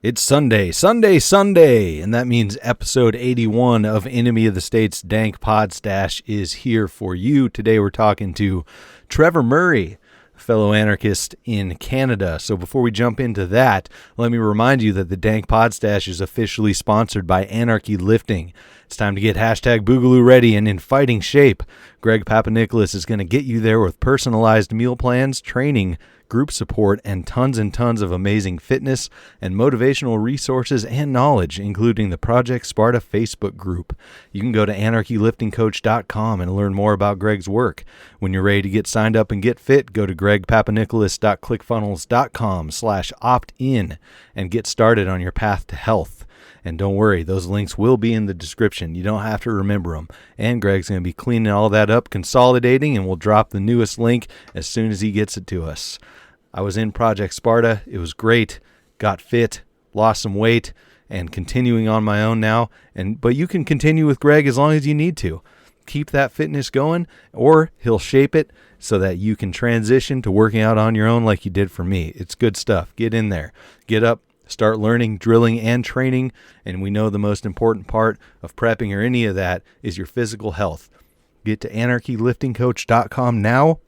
It's Sunday, and that means episode 81 of Enemy of the State's Dank Pod Stash is here for you. Today we're talking to Trevor Murray, fellow anarchist in Canada. So before we jump into that, let me remind you that the Dank Pod Stash is officially sponsored by Anarchy Lifting. It's time to get hashtag Boogaloo ready and in fighting shape. Greg Papanicholas is going to get you there with personalized meal plans, training, group support, and tons of amazing fitness and motivational resources and knowledge, including the Project Sparta Facebook group. You can go to anarchyliftingcoach.com and learn more about Greg's work. When you're ready to get signed up and get fit, go to gregpapanicholas.clickfunnels.com/opt-in and get started on your path to health. And don't worry, those links will be in the description. You don't have to remember them. And Greg's going to be cleaning all that up, consolidating, and we'll drop the newest link as soon as he gets it to us. I was in Project Sparta. It was great. Got fit, lost some weight, and continuing on my own now. But you can continue with Greg as long as you need to. Keep that fitness going, or he'll shape it so that you can transition to working out on your own like you did for me. It's good stuff. Get in there. Get up. Start learning, drilling, and training, and we know the most important part of prepping or any of that is your physical health. Get to anarchyliftingcoach.com now,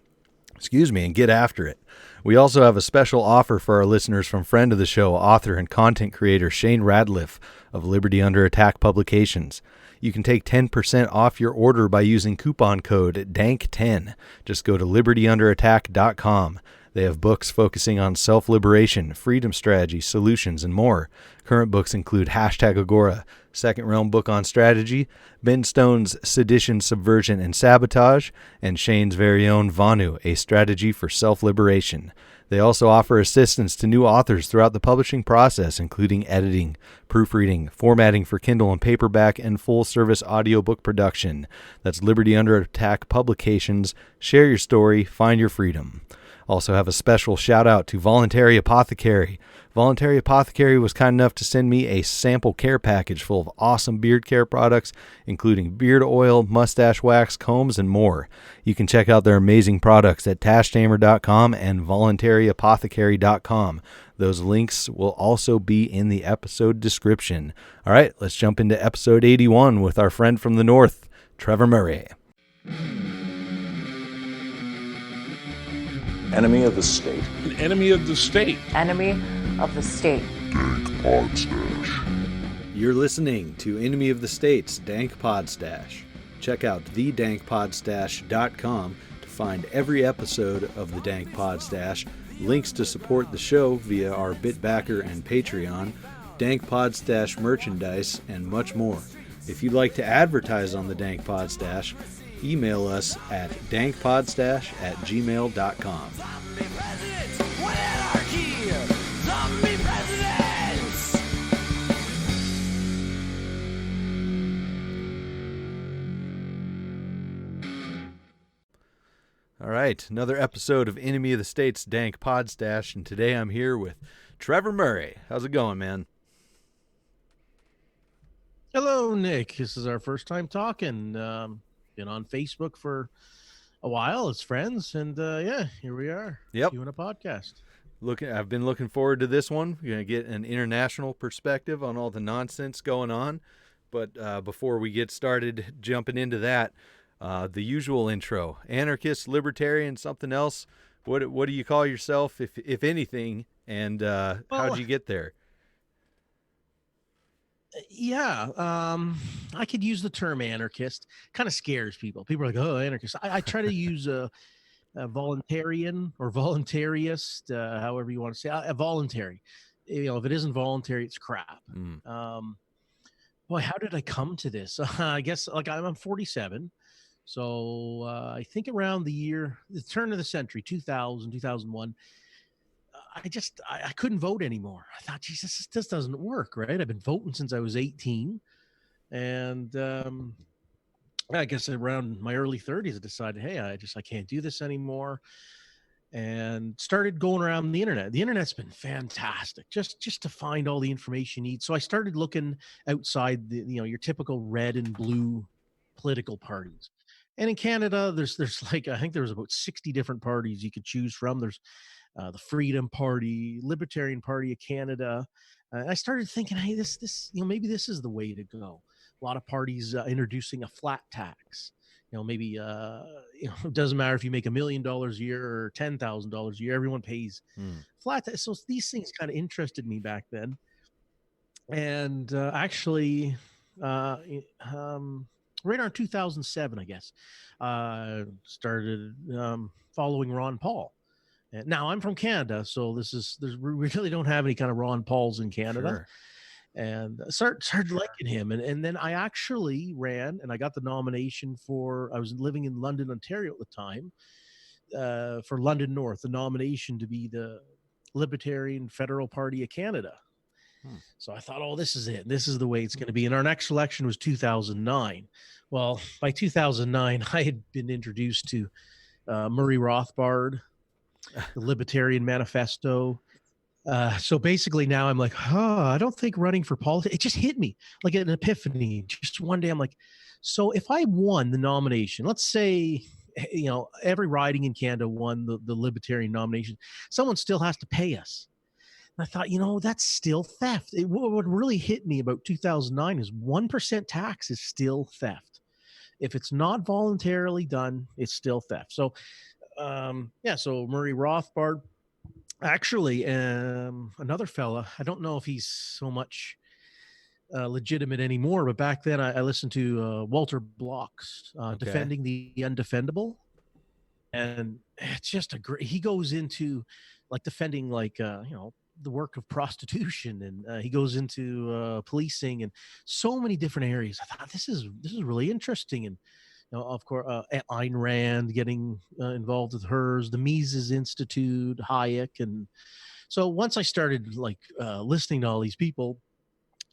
and get after it. We also have a special offer for our listeners from friend of the show, author and content creator Shane Radliff of Liberty Under Attack Publications. You can take 10% off your order by using coupon code DANK10. Just go to libertyunderattack.com. They have books focusing on self-liberation, freedom strategy, solutions, and more. Current books include #Agora, Second Realm book on strategy, Ben Stone's Sedition, Subversion, and Sabotage, and Shane's very own Vanu, a strategy for self-liberation. They also offer assistance to new authors throughout the publishing process, including editing, proofreading, formatting for Kindle and paperback, and full-service audiobook production. That's Liberty Under Attack Publications. Share your story, find your freedom. Also have a special shout out to Voluntary Apothecary. Voluntary Apothecary was kind enough to send me a sample care package full of awesome beard care products, including beard oil, mustache wax, combs, and more. You can check out their amazing products at tashtamer.com and voluntарyapothecary.com. Those links will also be in the episode description. All right, let's jump into episode 81 with our friend from the north, Trevor Murray. Enemy of the state. An enemy of the state. Enemy of the state. Dank Pod Stash. You're listening to Enemy of the State's Dank Pod Stash. Check out thedankpodstash.com to find every episode of the Dank Pod Stash, links to support the show via our BitBacker and Patreon, Dank Pod Stash merchandise, and much more. If you'd like to advertise on the Dank Pod Stash, email us at dankpodstash@gmail.com. All right, another episode of Enemy of the State's Dank Pod Stash, and today I'm here with Trevor Murray. How's it going, man? Hello, Nick. This is our first time talking. Been on Facebook for a while as friends, and here we are. Yep, doing a podcast. I've been looking forward to this one. We're gonna get an international perspective on all the nonsense going on. But before we get started jumping into that, the usual intro: anarchist, libertarian, something else. What do you call yourself, if anything? And how'd you get there? I could use the term anarchist. Kind of scares people. People are like, "Oh, anarchist." I try to use a voluntarian or voluntarist, however you want to say. A voluntary. If it isn't voluntary, it's crap. Boy, how did I come to this? I guess I'm 47, so I think around the turn of the century, 2000, 2001. I couldn't vote anymore. I thought, Jesus, this doesn't work, right? I've been voting since I was 18. And I guess around my early 30s, I decided, hey, I can't do this anymore. And started going around the internet. The internet's been fantastic, just to find all the information you need. So I started looking outside your typical red and blue political parties. And in Canada, there's like, I think there was about 60 different parties you could choose from. There's the Freedom Party, Libertarian Party of Canada. I started thinking, hey, this, maybe this is the way to go. A lot of parties introducing a flat tax. Maybe it doesn't matter if you make $1 million a year or $10,000 a year, everyone pays flat tax. So these things kind of interested me back then. And actually, right around 2007, I guess, started following Ron Paul. And now I'm from Canada, so we really don't have any kind of Ron Pauls in Canada. Sure. And started liking him. And then I actually ran, and I got the nomination I was living in London, Ontario at the time, for London North, the nomination to be the Libertarian Federal Party of Canada. So I thought, oh, this is it. This is the way it's going to be. And our next election was 2009. Well, by 2009, I had been introduced to Murray Rothbard, the Libertarian Manifesto. So basically now I'm like, I don't think running for politics, it just hit me like an epiphany. Just one day I'm like, so if I won the nomination, let's say, every riding in Canada won the Libertarian nomination, someone still has to pay us. And I thought, that's still theft. What really hit me about 2009 is 1% tax is still theft. If it's not voluntarily done, it's still theft. So, so Murray Rothbard, actually, another fella, I don't know if he's so much legitimate anymore, but back then I listened to Walter Block's Defending the Undefendable. And it's just he goes into like defending the work of prostitution, and he goes into policing and so many different areas. I thought this is really interesting. And of course, Ayn Rand getting involved with hers, the Mises Institute, Hayek. And so once I started listening to all these people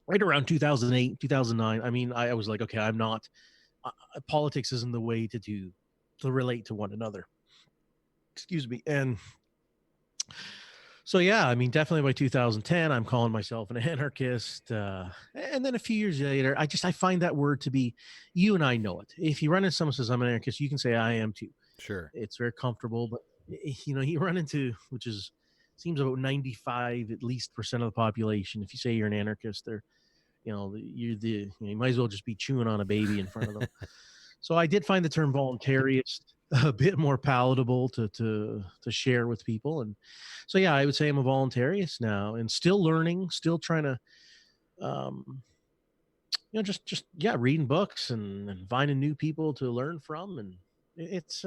right around 2008, 2009, I mean, I was like, okay, I'm not, politics isn't the way to relate to one another. Excuse me. And so, yeah, I mean, definitely by 2010, I'm calling myself an anarchist. And then a few years later, I find that word to be, you and I know it. If you run into someone who says I'm an anarchist, you can say I am too. Sure. It's very comfortable. But, you run into, seems about 95 at least % of the population. If you say you're an anarchist, you might as well just be chewing on a baby in front of them. So I did find the term voluntarist a bit more palatable to share with people. And so, yeah, I would say I'm a voluntarist now, and still learning, still trying to, reading books and finding new people to learn from. And it's,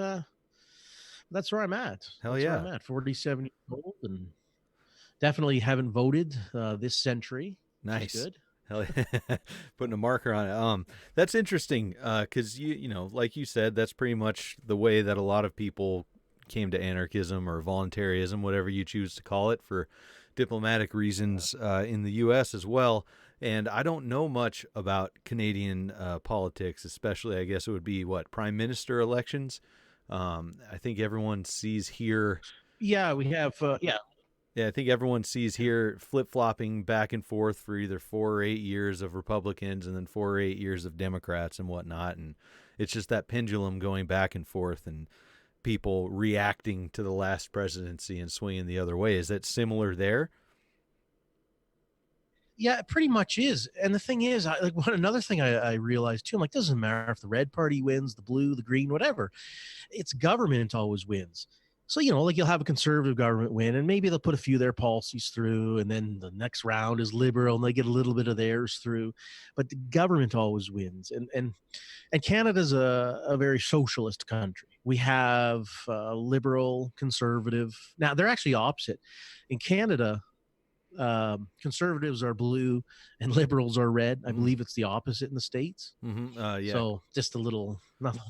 that's where I'm at. Hell that's yeah. where I'm at, 47 years old, and definitely haven't voted this century. Nice. Good. Hell yeah. Putting a marker on it. That's interesting because like you said, that's pretty much the way that a lot of people came to anarchism or voluntarism, whatever you choose to call it, for diplomatic reasons in the U.S. as well. And I don't know much about Canadian politics, especially I guess it would be prime minister elections. I think everyone sees here. Yeah, we have. Yeah, I think everyone sees here flip-flopping back and forth for either 4 or 8 years of Republicans and then 4 or 8 years of Democrats and whatnot. And it's just that pendulum going back and forth and people reacting to the last presidency and swinging the other way. Is that similar there? Yeah, it pretty much is. And the thing is, another thing I realized too, I'm like, doesn't matter if the red party wins, the blue, the green, whatever. It's government always wins. So, you'll have a conservative government win, and maybe they'll put a few of their policies through, and then the next round is liberal, and they get a little bit of theirs through. But the government always wins. And Canada's a very socialist country. We have liberal, conservative. Now, they're actually opposite. In Canada, conservatives are blue and liberals are red. I believe it's the opposite in the States. Mm-hmm. Yeah. So just a little nothing.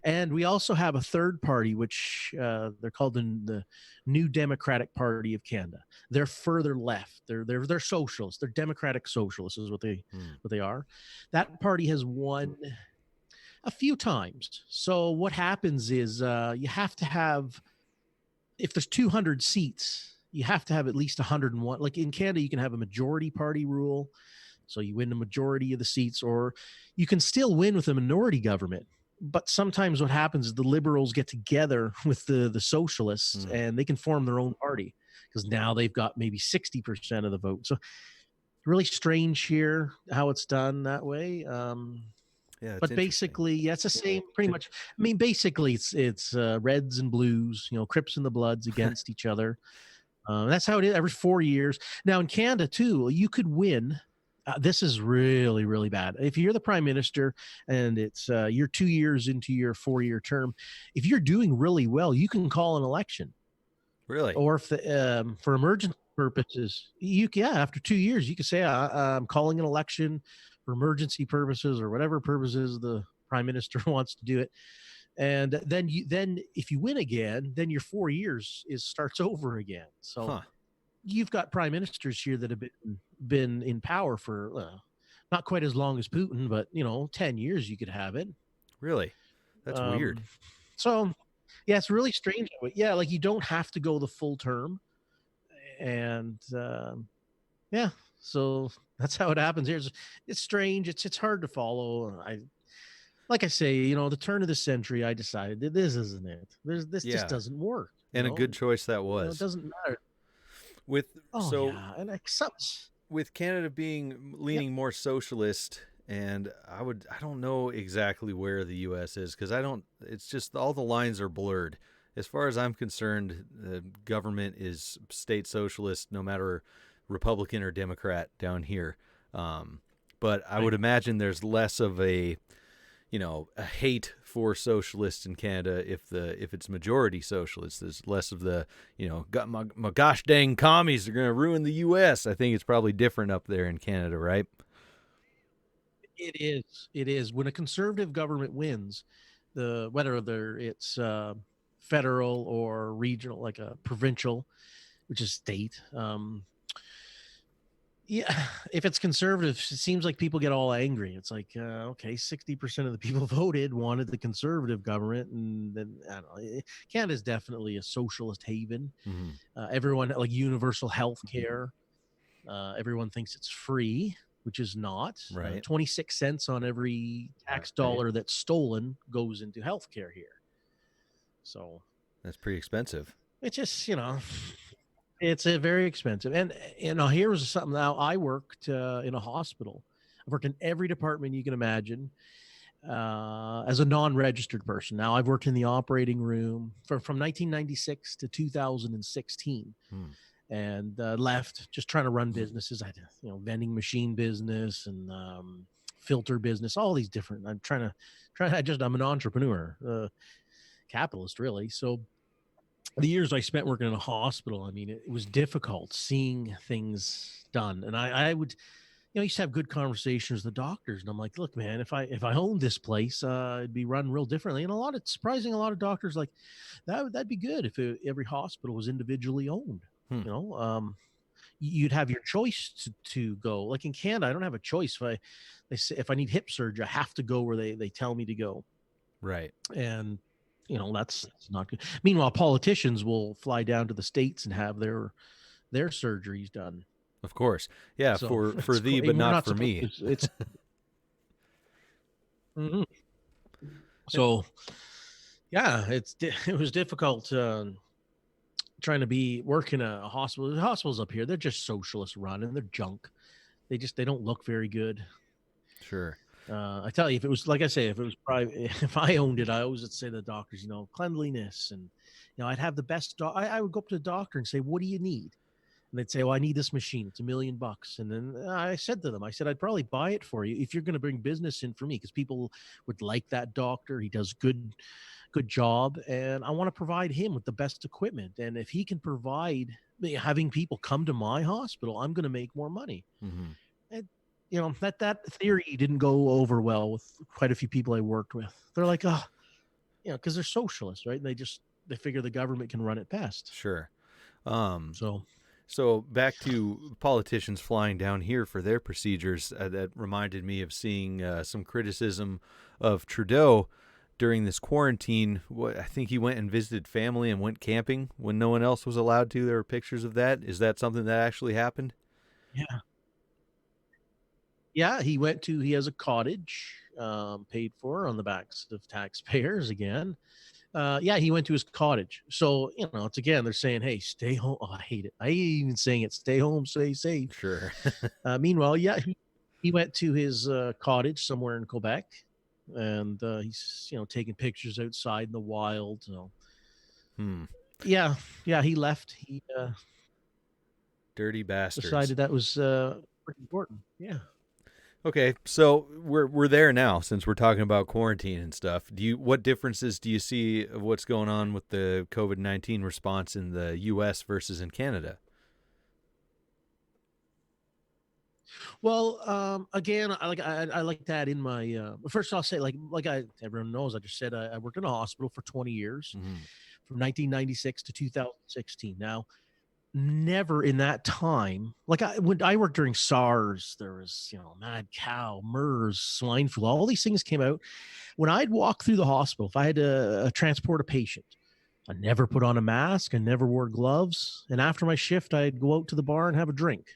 And we also have a third party, which they're called the New Democratic Party of Canada. They're further left. They're socialists. They're democratic socialists is what they are. That party has won a few times. So what happens is you have to have, if there's 200 seats, you have to have at least 101. Like in Canada, you can have a majority party rule. So you win the majority of the seats, or you can still win with a minority government. But sometimes what happens is the liberals get together with the socialists and they can form their own party because now they've got maybe 60% of the vote. So really strange here how it's done that way. Yeah, But basically, yeah, it's the same pretty much. I mean, basically, it's Reds and Blues, Crips and the Bloods against each other. That's how it is every 4 years. Now in Canada too, you could win. This is really, really bad. If you're the prime minister and it's you're 2 years into your 4-year term, if you're doing really well, you can call an election. Really? Or if for emergency purposes, after 2 years, you can say I'm calling an election for emergency purposes or whatever purposes the prime minister wants to do it. And then if you win again, then your 4 years starts over again. So you've got prime ministers here that have been in power for not quite as long as Putin, but 10 years you could have it. Really? That's weird. So yeah, it's really strange. Yeah, like you don't have to go the full term. And yeah, so that's how it happens here. It's strange. It's hard to follow. Like I say, the turn of the century, I decided that this isn't it. This just doesn't work. And a good choice that was. It doesn't matter. With Canada leaning more socialist, and I don't know exactly where the U.S. is because it's just all the lines are blurred. As far as I'm concerned, the government is state socialist, no matter Republican or Democrat down here. But I would imagine there's less of a hate for socialists in Canada if it's majority socialist. There's less of the my gosh dang commies are going to ruin the U.S. I think it's probably different up there in Canada, right? It is when a conservative government wins, whether it's federal or regional, like a provincial, which is state. Yeah, if it's conservative, it seems like people get all angry. It's like, okay, 60% of the people wanted the conservative government, and then I don't know. Canada's definitely a socialist haven. Everyone like universal health care. Everyone thinks it's free, which is not. Right. 26 cents on every tax dollar that's stolen goes into health care here. So that's pretty expensive. It's just it's very expensive. And here's something. Now I worked in a hospital. I've worked in every department you can imagine as a non-registered person. Now I've worked in the operating room from 1996 to 2016 and left just trying to run businesses. I had, vending machine business and filter business, all these different, I'm an entrepreneur, capitalist really. So the years I spent working in a hospital, I mean, it was difficult seeing things done. And I would, used to have good conversations with the doctors. And I'm like, look, man, if I owned this place, it'd be run real differently. And a lot of doctors like that'd be good if every hospital was individually owned. You'd have your choice to go. Like in Canada, I don't have a choice. If I need hip surgery, I have to go where they tell me to go. Right. And that's not good. Meanwhile, politicians will fly down to the States and have their surgeries done. Of course. Yeah, so for thee, but not for me. It's mm-hmm. So, yeah, it was difficult trying to work in a hospital. The hospitals up here, they're just socialist run and they're junk. They don't look very good. Sure. I tell you, if it was, like I say, if it was private, if I owned it, I always would say to the doctors, cleanliness. And, I'd have the best, I would go up to the doctor and say, what do you need? And they'd say, I need this machine. It's $1 million. And then I said to them, I'd probably buy it for you if you're going to bring business in for me, because people would like that doctor. He does good job. And I want to provide him with the best equipment. And if he can provide having people come to my hospital, I'm going to make more money. Mm-hmm. And, that theory didn't go over well with quite a few people I worked with. They're like, because they're socialists, right? And they figure the government can run it best. Sure. So back to politicians flying down here for their procedures. That reminded me of seeing some criticism of Trudeau during this quarantine. I think he went and visited family and went camping when no one else was allowed to. There were pictures of that. Is that something that actually happened? Yeah. Yeah, he has a cottage paid for on the backs of taxpayers again. Yeah, he went to his cottage. So, it's again, they're saying, hey, stay home. Oh, I hate it. I hate even saying it. Stay home, stay safe. Sure. Meanwhile, yeah, he went to his cottage somewhere in Quebec, and he's, taking pictures outside in the wild. So, yeah, he left. He Dirty bastards. decided that was pretty important. Yeah. Okay, so we're there now since we're talking about quarantine and stuff. What differences do you see of what's going on with the COVID-19 response in the U.S. versus in Canada? Well, again, I like that in my first I'll say everyone knows, I just said I worked in a hospital for 20 years from 1996 to 2016. Now, never in that time, when I worked during SARS, there was, mad cow, MERS, swine flu, all these things came out. When I'd walk through the hospital, if I had to transport a patient, I never put on a mask. I never wore gloves. And after my shift, I'd go out to the bar and have a drink.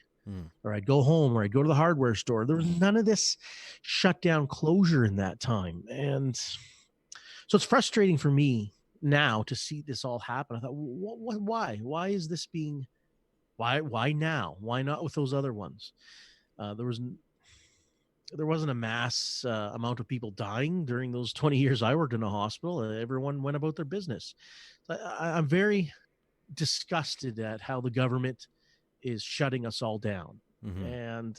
Or I'd go home, or I'd go to the hardware store. There was none of this shutdown closure in that time. And so it's frustrating for me now to see this all happen. I thought, why is this being, why now? Why not with those other ones? There wasn't a mass amount of people dying during those 20 years I worked in a hospital. Everyone went about their business. I'm very disgusted at how the government is shutting us all down. And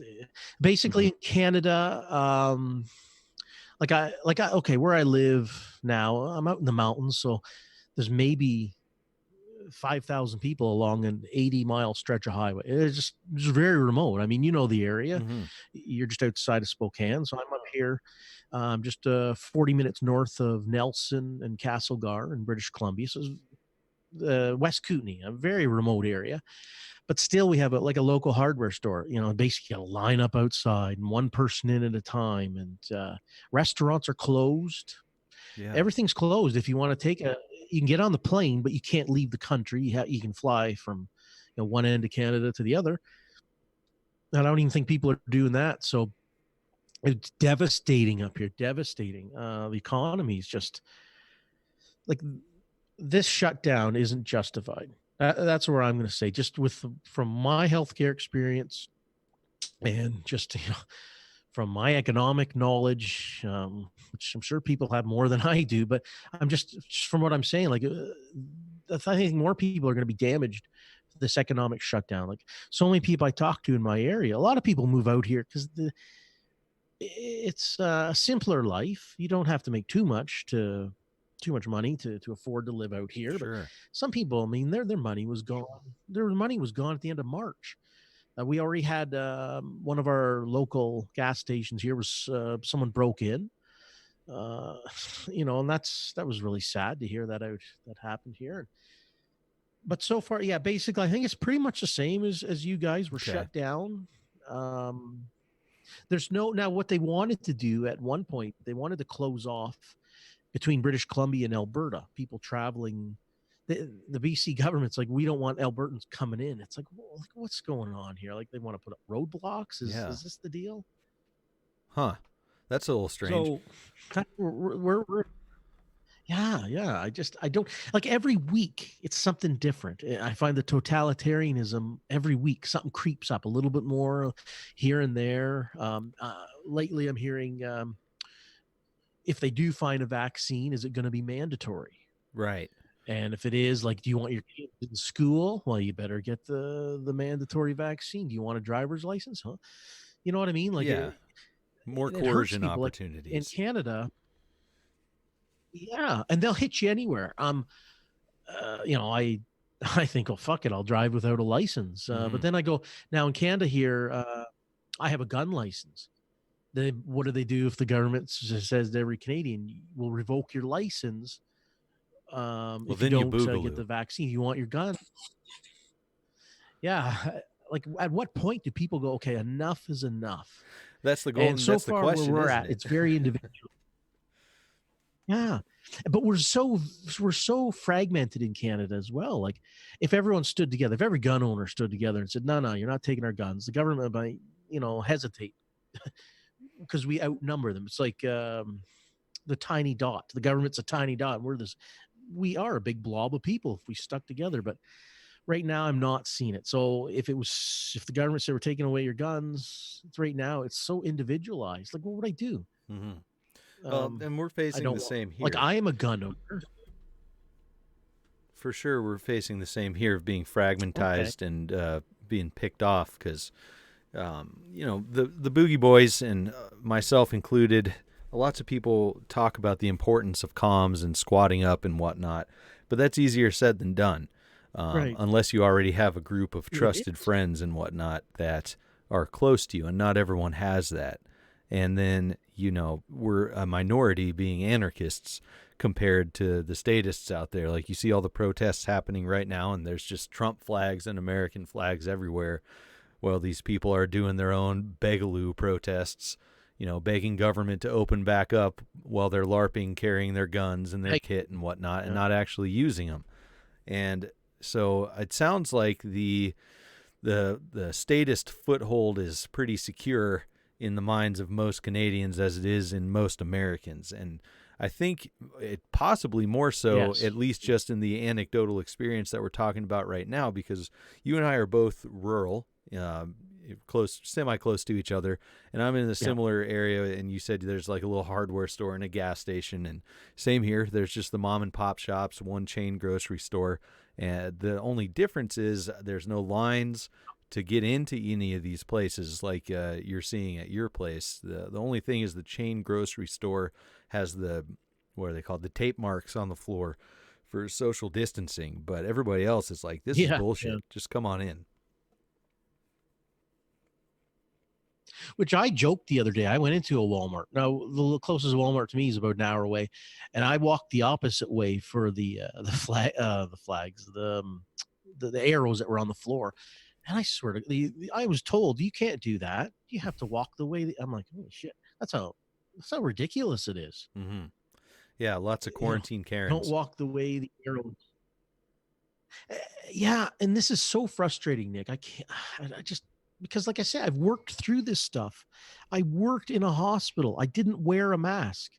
basically in Canada, okay, where I live now, I'm out in the mountains, so there's maybe 5,000 people along an 80-mile stretch of highway. It's just very remote. I mean, the area. You're just outside of Spokane, so I'm up here, just 40 minutes north of Nelson and Castlegar in British Columbia. So it's West Kootenay, a very remote area. But still, we have a local hardware store. Basically, got to line up outside and one person in at a time. And restaurants are closed. Yeah. Everything's closed. If you want to you can get on the plane, but you can't leave the country. You can fly from one end of Canada to the other. And I don't even think people are doing that. So it's devastating up here. Devastating. The economy is just this shutdown isn't justified. That's where I'm going to say, just from my healthcare experience and just from my economic knowledge, which I'm sure people have more than I do, but I'm just from what I'm saying, I think more people are going to be damaged this economic shutdown. So many people I talk to in my area, a lot of people move out here because it's a simpler life. You don't have to make too much money to afford to live out here. Sure. But some people, I mean, their money was gone. Their money was gone at the end of March. We already had one of our local gas stations here was someone broke in, and that was really sad to hear that happened here. But so far, yeah, basically, I think it's pretty much the same as you guys were shut down. There's now what they wanted to do at one point, they wanted to close off between British Columbia and Alberta, people traveling. The BC government's like, we don't want Albertans coming in. It's like, well, what's going on here? They want to put up roadblocks? Is this the deal? Huh. That's a little strange. So we're yeah. I don't every week it's something different. I find the totalitarianism every week, something creeps up a little bit more here and there. Lately I'm hearing, if they do find a vaccine, is it going to be mandatory? Right. And if it is, do you want your kids in school? Well, you better get the mandatory vaccine. Do you want a driver's license? Huh? You know what I mean? More coercion opportunities. In Canada, yeah, and they'll hit you anywhere. I think, oh, fuck it, I'll drive without a license. But then I go, now in Canada here, I have a gun license. What do they do if the government says to every Canadian, will revoke your license if you don't get the vaccine? You want your gun? Yeah. At what point do people go, okay, enough is enough? That's the goal. And so far where we're at, it's very individual. Yeah. But we're so fragmented in Canada as well. If everyone stood together, if every gun owner stood together and said, no, you're not taking our guns, the government might, hesitate. because we outnumber them. It's like the tiny dot. The government's a tiny dot. And we are a big blob of people if we stuck together. But right now, I'm not seeing it. So if the government said we're taking away your guns, right now it's so individualized. Like, what would I do? Mm-hmm. Well, and we're facing the same here. Like, I am a gun owner. For sure, we're facing the same here of being fragmentized and being picked off because, the Boogie Boys and myself included, lots of people talk about the importance of comms and squatting up and whatnot, but that's easier said than done. Right. Unless you already have a group of trusted friends and whatnot that are close to you, and not everyone has that. And then, we're a minority being anarchists compared to the statists out there. Like, you see all the protests happening right now, and there's just Trump flags and American flags everywhere. Well, these people are doing their own Boogaloo protests, begging government to open back up while they're LARPing, carrying their guns and their kit and whatnot, and not actually using them. And so it sounds like the statist foothold is pretty secure in the minds of most Canadians as it is in most Americans. And I think it possibly more so, at least just in the anecdotal experience that we're talking about right now, because you and I are both rural, semi-close to each other, and I'm in a similar area, and you said there's like a little hardware store and a gas station, and same here. There's just the mom and pop shops, one chain grocery store, and the only difference is there's no lines to get into any of these places like you're seeing at your place. The only thing is the chain grocery store has what are they called? The tape marks on the floor for social distancing, but everybody else is like, this is bullshit. Just come on in. Which I joked the other day. I went into a Walmart. Now, the closest Walmart to me is about an hour away, and I walked the opposite way for the flags, the arrows that were on the floor. And I swear to, I was told you can't do that. You have to walk the way. I'm like, holy shit, that's how ridiculous it is. Mm-hmm. Yeah, lots of quarantine Karens. Don't walk the way the arrows. Yeah, and this is so frustrating, Nick. I can't. I just. Because, like I said, I've worked through this stuff. I worked in a hospital. I didn't wear a mask.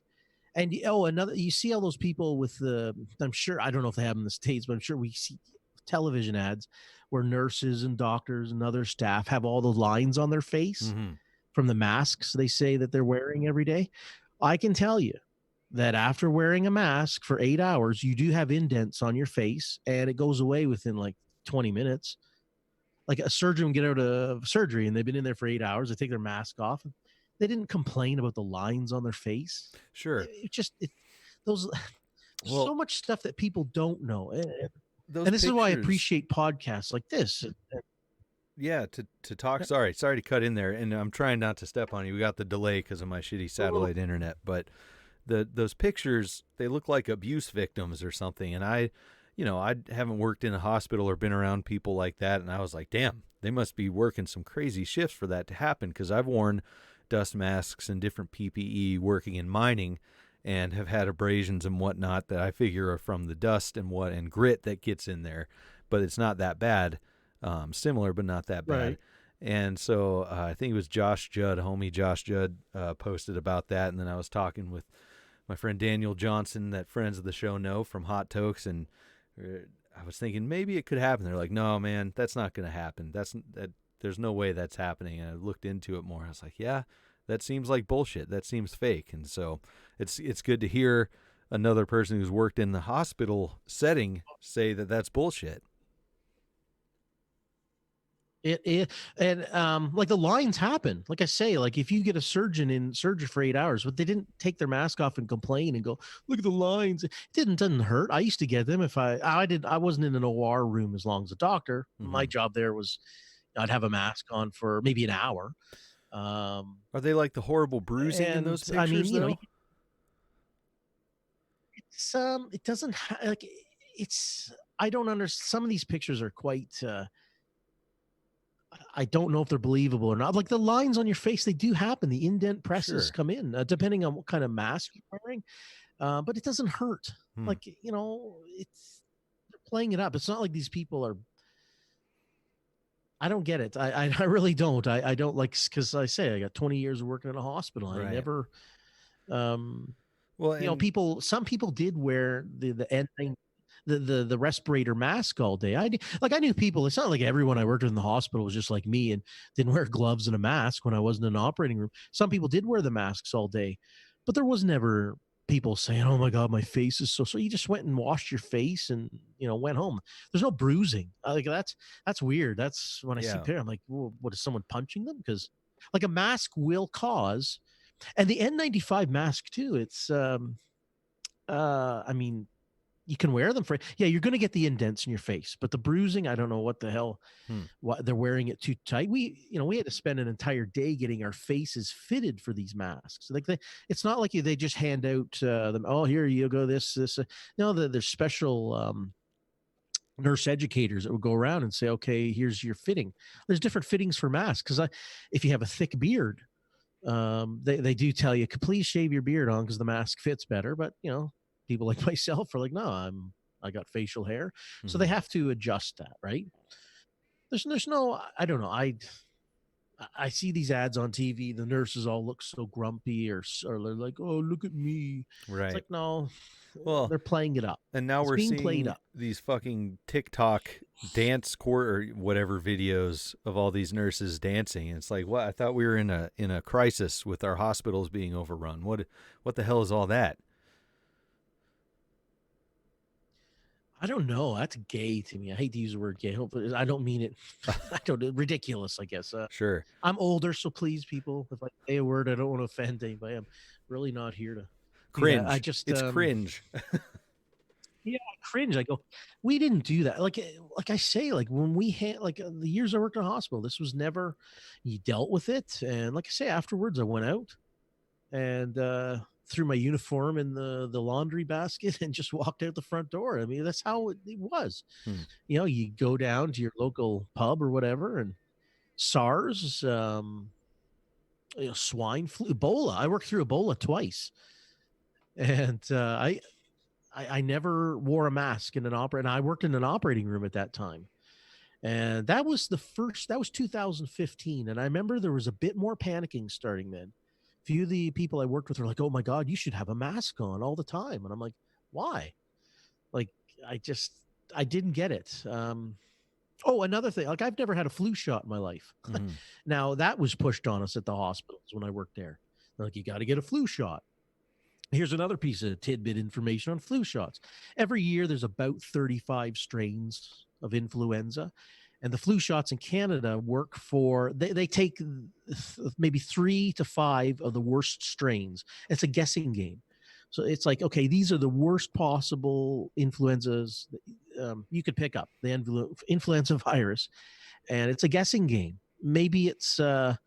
And, you see all those people with I'm sure, I don't know if they have in the States, but I'm sure we see television ads where nurses and doctors and other staff have all the lines on their face from the masks they say that they're wearing every day. I can tell you that after wearing a mask for 8 hours, you do have indents on your face, and it goes away within like 20 minutes. Like a surgeon would get out of surgery and they've been in there for 8 hours. They take their mask off. They didn't complain about the lines on their face. Sure. So much stuff that people don't know. And this is why I appreciate podcasts like this. Yeah, to talk. Sorry to cut in there. And I'm trying not to step on you. We got the delay because of my shitty satellite internet. But those pictures, they look like abuse victims or something. And I haven't worked in a hospital or been around people like that, and I was like, damn, they must be working some crazy shifts for that to happen, because I've worn dust masks and different PPE working in mining and have had abrasions and whatnot that I figure are from the dust and grit that gets in there, but it's not that bad. Similar, but not that bad. Right. And so I think it was homie Josh Judd posted about that, and then I was talking with my friend Daniel Johnson that friends of the show know from Hot Tokes, and I was thinking maybe it could happen. They're like, no, man, that's not going to happen. There's no way that's happening. And I looked into it more. I was like, yeah, that seems like bullshit. That seems fake. And so it's good to hear another person who's worked in the hospital setting say that that's bullshit. Like the lines happen. Like I say, like if you get a surgeon in surgery for 8 hours, but they didn't take their mask off and complain and go, look at the lines. It doesn't hurt. I used to get them if I wasn't in an OR room as long as a doctor. Mm-hmm. My job there was I'd have a mask on for maybe an hour. Are they like the horrible bruising in those pictures? I mean, it's it doesn't like it's. I don't understand. Some of these pictures are quite. I don't know if they're believable or not. Like the lines on your face, they do happen. The indent presses come in, depending on what kind of mask you're wearing. But it doesn't hurt. Like, they're playing it up. It's not like these people are. I don't get it. I really don't. I don't like, because I say I got 20 years of working in a hospital. I Right. never, Well, you know, and some people did wear the N the respirator mask all day. I knew people. It's not like everyone I worked with in the hospital was just like me and didn't wear gloves and a mask when I wasn't in an operating room. Some people did wear the masks all day, but there was never people saying, "Oh my God, my face is so." So you just went and washed your face and, you know, went home. There's no bruising. Like that's weird. That's when I see yeah, pictures, I'm like, well, what is someone punching them? Because like a mask will cause, and the N95 mask too. It's I mean, you can wear them for, yeah, you're going to get the indents in your face, but the bruising, I don't know what the hell, what they're wearing it too tight. We had to spend an entire day getting our faces fitted for these masks. Like it's not like they just hand out them. Oh, here you go. This. No, there's special nurse educators that would go around and say, okay, here's your fitting. There's different fittings for masks. Cause if you have a thick beard, they do tell you, please shave your beard on because the mask fits better. But you know, people like myself are like, no, I got facial hair, so they have to adjust that, right? There's no, I don't know. I see these ads on TV. The nurses all look so grumpy, or they're like, oh, look at me. right. It's like, no, Well, they're playing it up. and now It's we're being played seeing up. these fucking TikTok dance court or whatever videos of all these nurses dancing. It's like, what? I thought we were in a crisis with our hospitals being overrun. What the hell is all that? I don't know. That's gay to me. I hate to use the word gay, but I don't mean it. I don't. Ridiculous, I guess. Sure. I'm older, so please, people, if I say a word, I don't want to offend anybody. I'm really not here to Cringe. I just it's cringe. yeah, I cringe. I go, we didn't do that. Like I say, like when we had the years I worked in a hospital, this was never, you dealt with it. And like I say, afterwards I went out and threw my uniform in the laundry basket and just walked out the front door. I mean, that's how it was. You know, you go down to your local pub or whatever, and SARS, you know, swine flu, Ebola. I worked through Ebola twice, and I never wore a mask in an opera, and I worked in an operating room at that time. And that was 2015. And I remember there was a bit more panicking starting then. A few of the people I worked with were like, oh my God, you should have a mask on all the time. And I'm like, why? Like, I didn't get it. Oh, another thing, like I've never had a flu shot in my life. Now that was pushed on us at the hospitals when I worked there. They're like, you got to get a flu shot. Here's another piece of tidbit information on flu shots. Every year, there's about 35 strains of influenza, and the flu shots in Canada work for, they take maybe 3 to 5 of the worst strains. It's a guessing game. So it's like, okay, these are the worst possible influenzas you could pick up, the influenza virus, and it's a guessing game. Maybe it's, the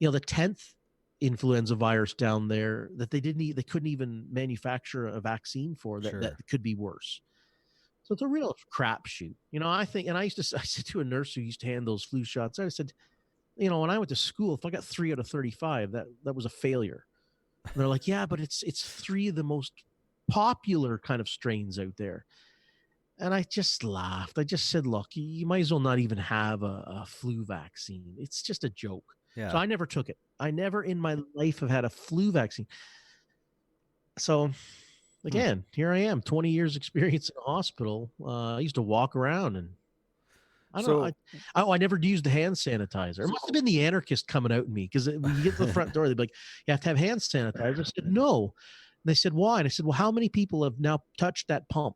10th influenza virus down there that they couldn't even manufacture a vaccine for that could be worse. So it's a real crapshoot. You know, I think, and I said to a nurse who used to hand those flu shots, I said, you know, when I went to school, if I got 3 out of 35, that was a failure. And they're like, yeah, but it's 3 of the most popular kind of strains out there. And I just laughed. I just said, look, you might as well not even have a flu vaccine. It's just a joke. Yeah. So I never took it. I never in my life have had a flu vaccine. So again, here I am, 20 years experience in a hospital. I used to walk around and I don't know. I never used the hand sanitizer. It must have been the anarchist coming out in me, because when you get to the front door, they'd be like, you have to have hand sanitizer. I said, no. And they said, why? And I said, well, how many people have now touched that pump?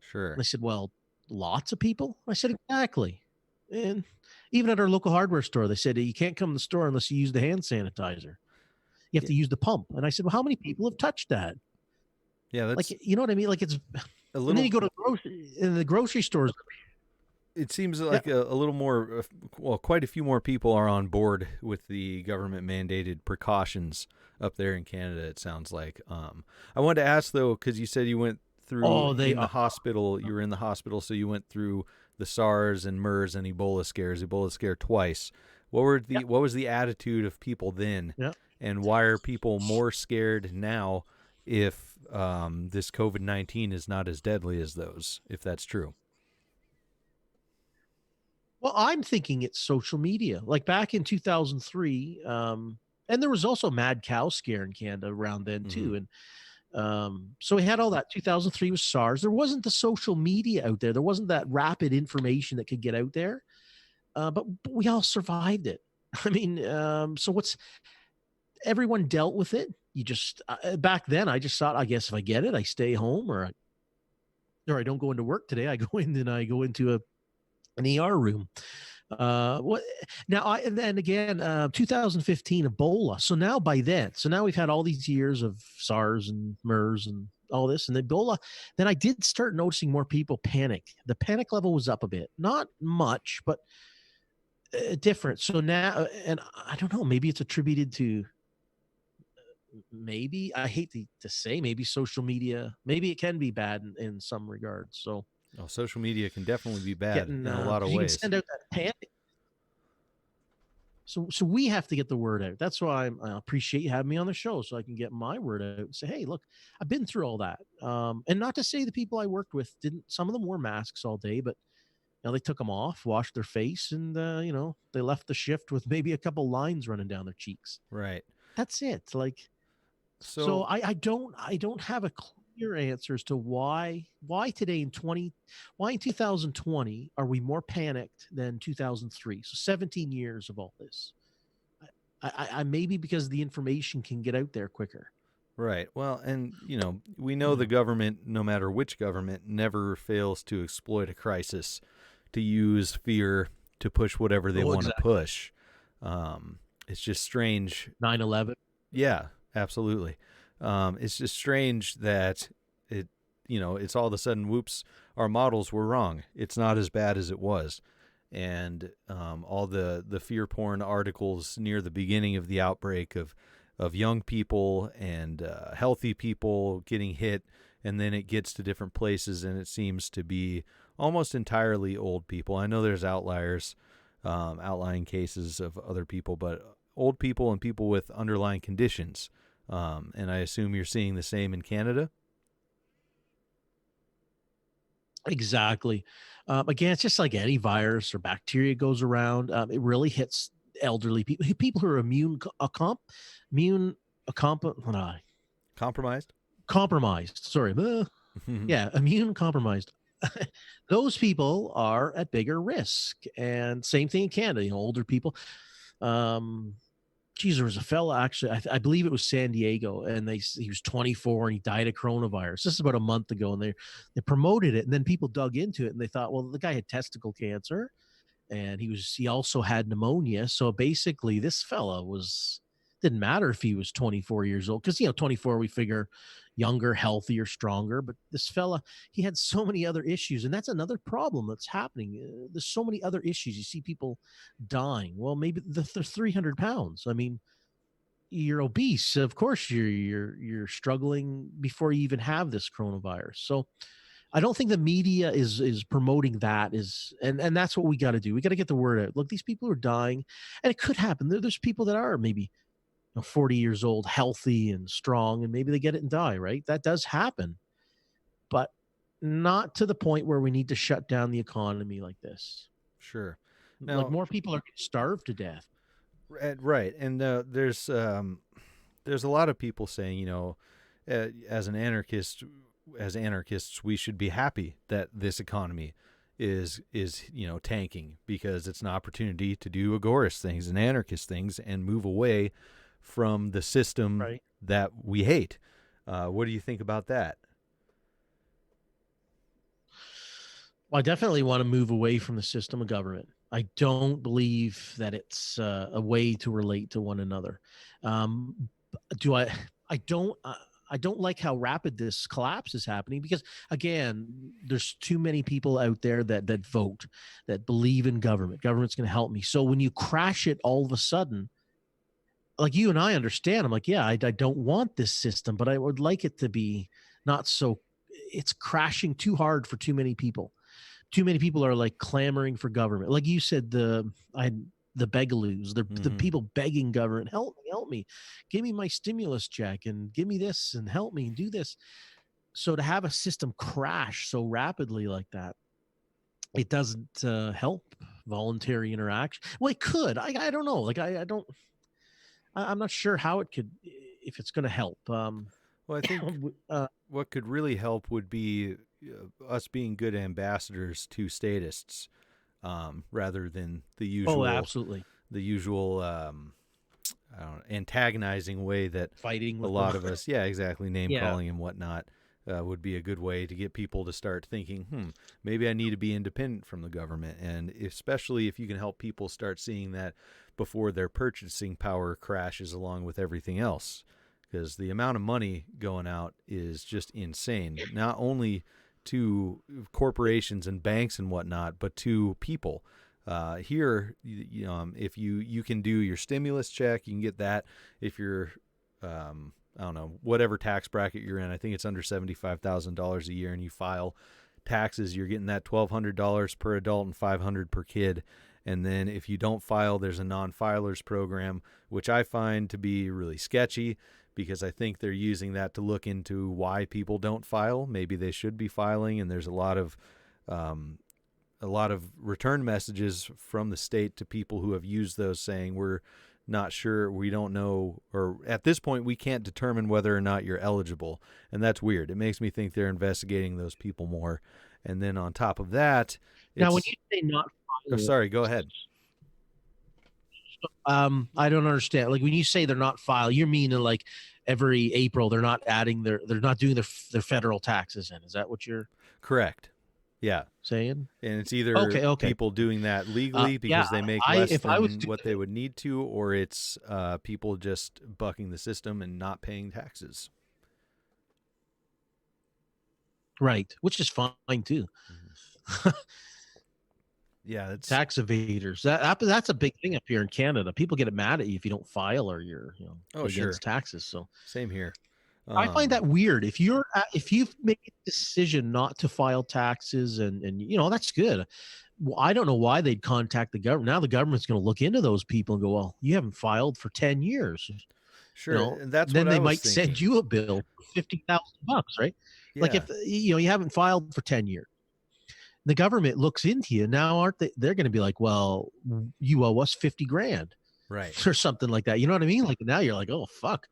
Sure. And they said, well, lots of people. I said, exactly. And even at our local hardware store, they said, you can't come to the store unless you use the hand sanitizer. You have to use the pump. And I said, well, how many people have touched that? Yeah, that's like, you know what I mean? Like, it's a little. And then you go to the grocery stores. It seems like a little more, well, quite a few more people are on board with the government mandated precautions up there in Canada, it sounds like. I wanted to ask, though, because you said you went through the hospital. You were in the hospital, so you went through the SARS and MERS and Ebola scare twice. What was the attitude of people then? Yeah. And why are people more scared now if this COVID-19 is not as deadly as those, if that's true? Well, I'm thinking it's social media. Like back in 2003, and there was also mad cow scare in Canada around then too. And so we had all that. 2003 was SARS. There wasn't the social media out there. There wasn't that rapid information that could get out there. But we all survived it. I mean, so what's everyone dealt with it? You just back then, I just thought, I guess if I get it, I stay home, or I don't go into work today. I go in and I go into an ER room. What now? And then again, 2015 Ebola. So now we've had all these years of SARS and MERS and all this, and Ebola. Then I did start noticing more people panic. The panic level was up a bit, not much, but different. So now, and I don't know, maybe it's attributed to. Maybe I hate to say, maybe social media. Maybe it can be bad in some regards. So. Oh, social media can definitely be bad in a lot of you ways. can send out that panic. So we have to get the word out. That's why I appreciate you having me on the show, so I can get my word out and say, hey, look, I've been through all that. And not to say the people I worked with didn't. Some of them wore masks all day, but they took them off, washed their face, and they left the shift with maybe a couple lines running down their cheeks. Right. That's it. Like, so I don't have a clear answer as to why today in 2020 are we more panicked than 2003? So 17 years of all this. I maybe because the information can get out there quicker. Right. Well, and we know the government, no matter which government, never fails to exploit a crisis to use fear to push whatever they want to push. It's just strange. 9/11. Yeah, absolutely. It's just strange that it's all of a sudden, whoops, our models were wrong. It's not as bad as it was. And all the fear porn articles near the beginning of the outbreak of young people and healthy people getting hit, and then it gets to different places, and it seems to be almost entirely old people. I know there's outliers, outlying cases of other people, but old people and people with underlying conditions. And I assume you're seeing the same in Canada? Exactly. Again, it's just like any virus or bacteria goes around. It really hits elderly people who are Compromised? Compromised. Sorry. Yeah, immune compromised. Those people are at bigger risk. And same thing in Canada, older people. There was a fella actually, I believe it was San Diego, and he was 24 and he died of coronavirus. This is about a month ago, and they promoted it, and then people dug into it and they thought, well, the guy had testicle cancer, and he also had pneumonia. So basically, this fella didn't matter if he was 24 years old, because 24 we figure younger, healthier, stronger. But this fella, he had so many other issues, and that's another problem that's happening. There's so many other issues. You see people dying. Well, maybe they're 300 pounds. I mean, you're obese. Of course, you're struggling before you even have this coronavirus. So I don't think the media is promoting that, and that's what we got to do. We got to get the word out. Look, these people are dying, and it could happen. There's people that are maybe 40 years old, healthy and strong, and maybe they get it and die, right? That does happen, but not to the point where we need to shut down the economy like this. Sure. Now, like more people are starved to death. Right. And there's a lot of people saying, as anarchists, we should be happy that this economy is tanking, because it's an opportunity to do agorist things and anarchist things and move away from the system that we hate. What do you think about that? Well, I definitely want to move away from the system of government. I don't believe that it's a way to relate to one another. I don't like how rapid this collapse is happening, because again, there's too many people out there that vote, that believe in government. Government's going to help me. So when you crash it all of a sudden, like you and I understand, I'm like, yeah, I don't want this system, but I would like it to be not so. It's crashing too hard for too many people. Too many people are like clamoring for government. Like you said, the Begaloos, the people begging government, help me, give me my stimulus check and give me this and help me and do this. So to have a system crash so rapidly like that, it doesn't help voluntary interaction. Well, it could. I don't know. Like I don't. I'm not sure how it could, if it's going to help. Well, I think what could really help would be us being good ambassadors to statists, rather than the usual. Oh, absolutely. The usual I don't know, antagonizing way that Fighting a with lot them. of us, yeah, exactly, name Yeah. calling and whatnot, would be a good way to get people to start thinking, maybe I need to be independent from the government. And especially if you can help people start seeing that before their purchasing power crashes along with everything else. Because the amount of money going out is just insane, not only to corporations and banks and whatnot, but to people. Here, if you can do your stimulus check, you can get that if you're, I don't know, whatever tax bracket you're in. I think it's under $75,000 a year, and you file taxes, you're getting that $1,200 per adult and $500 per kid. And then if you don't file, there's a non-filers program, which I find to be really sketchy, because I think they're using that to look into why people don't file. Maybe they should be filing, and there's a lot of return messages from the state to people who have used those saying, we're not sure, we don't know, or at this point we can't determine whether or not you're eligible. And that's weird. It makes me think they're investigating those people more. And then on top of that, Now, when you say not oh, sorry, go ahead. I don't understand. Like when you say they're not filed, you're meaning like every April they're not doing their federal taxes in. Is that what you're Correct? Yeah. saying? And it's either Okay. people doing that legally because they make less than what they would need to, or it's people just bucking the system and not paying taxes. Right, which is fine too. Yeah, it's Tax evaders. That's a big thing up here in Canada. People get mad at you if you don't file or you're against taxes. So same here. I find that weird. If you've made a decision not to file taxes, and that's good. Well, I don't know why they'd contact the government. Now the government's going to look into those people and go, well, you haven't filed for 10 years. Sure, and that's then what they I was might thinking. send you a bill for $50,000, right? Yeah. Like if you haven't filed for 10 years, the government looks into you now, aren't they? They're going to be like, well, you owe us 50 grand, right, or something like that. You know what I mean? Like now you're like, oh fuck.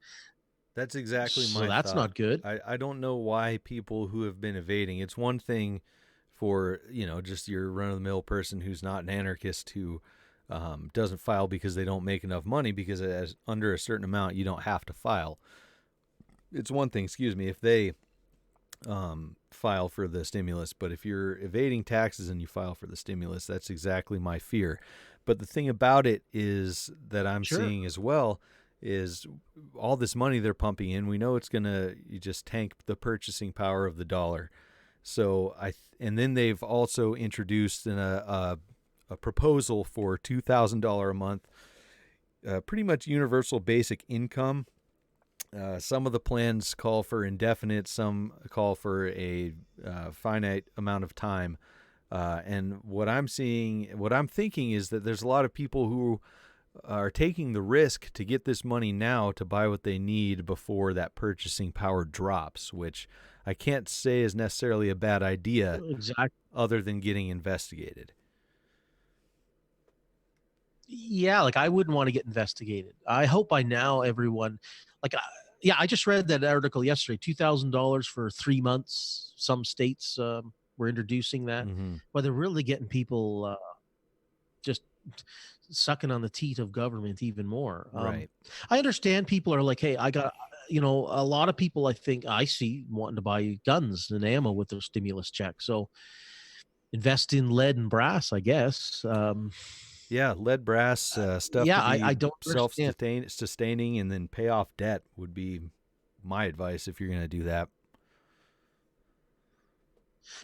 That's exactly my that's thought. not good. I don't know why people who have been evading. It's one thing for just your run-of-the-mill person who's not an anarchist who doesn't file because they don't make enough money, because as under a certain amount you don't have to file. It's one thing, if they file for the stimulus, but if you're evading taxes and you file for the stimulus, that's exactly my fear. But the thing about it is that I'm seeing as well is all this money they're pumping in, we know it's going to just tank the purchasing power of the dollar. So and then they've also introduced a proposal for $2,000 a month, pretty much universal basic income. Some of the plans call for indefinite, some call for a finite amount of time. And what I'm thinking is that there's a lot of people who are taking the risk to get this money now to buy what they need before that purchasing power drops, which I can't say is necessarily a bad idea, other than getting investigated. Yeah, like I wouldn't want to get investigated. I hope by now everyone, I just read that article yesterday. $2,000 for 3 months. Some states were introducing that, but they're really getting people just sucking on the teat of government even more. Right. I understand people are like, hey, I got, a lot of people I think I see wanting to buy guns and ammo with their stimulus check. So invest in lead and brass, I guess. Yeah, lead, brass, stuff. Yeah, to be I don't self-sustaining, and then pay off debt would be my advice if you're going to do that.